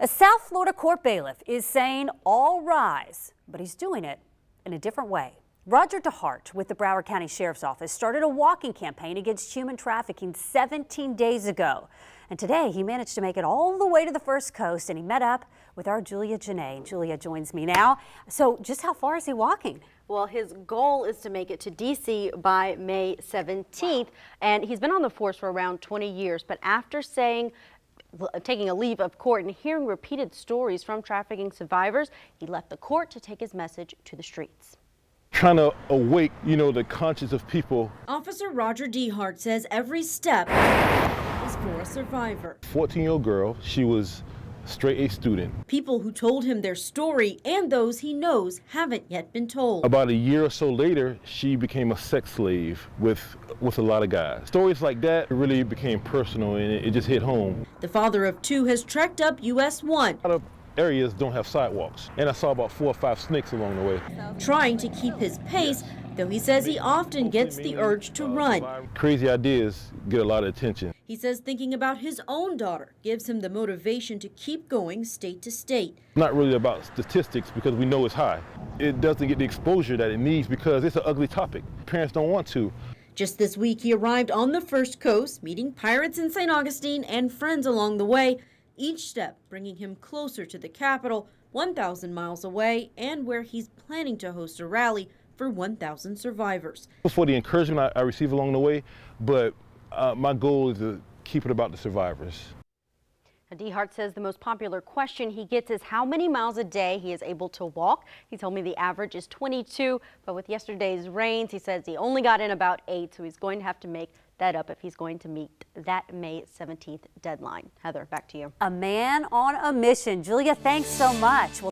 A South Florida court bailiff is saying all rise, but he's doing it in a different way. Roger Dehart with the Broward County Sheriff's Office started a walking campaign against human trafficking 17 days ago. And today he managed to make it all the way to the First Coast, and he met up with our Julia Janae. Julia joins me now. So just how far is he walking? Well, his goal is to make it to D.C. by May 17th, and he's been on the force for around 20 years. But after taking a leave of court and hearing repeated stories from trafficking survivors, he left the court to take his message to the streets. Trying to awake, the conscience of people. Officer Roger Dehart says every step is for a survivor. 14-year-old girl, she was straight A student. People who told him their story and those he knows haven't yet been told. About a year or so later, she became a sex slave with a lot of guys. Stories like that really became personal, and it just hit home. The father of two has trekked up US 1. A lot of areas don't have sidewalks, and I saw about 4 or 5 snakes along the way. Trying to keep his pace, though he says he often gets the urge to run. Crazy ideas get a lot of attention. He says thinking about his own daughter gives him the motivation to keep going state to state. Not really about statistics, because we know it's high. It doesn't get the exposure that it needs because it's an ugly topic. Parents don't want to. Just this week, he arrived on the First Coast, meeting pirates in St. Augustine and friends along the way, each step bringing him closer to the capital, 1,000 miles away, and where he's planning to host a rally for 1,000 survivors. For the encouragement I receive along the way, but my goal is to keep it about the survivors. Dehart says the most popular question he gets is how many miles a day he is able to walk. He told me the average is 22, but with yesterday's rains, he says he only got in about 8, so he's going to have to make that up if he's going to meet that May 17th deadline. Heather, back to you. A man on a mission. Julia, thanks so much.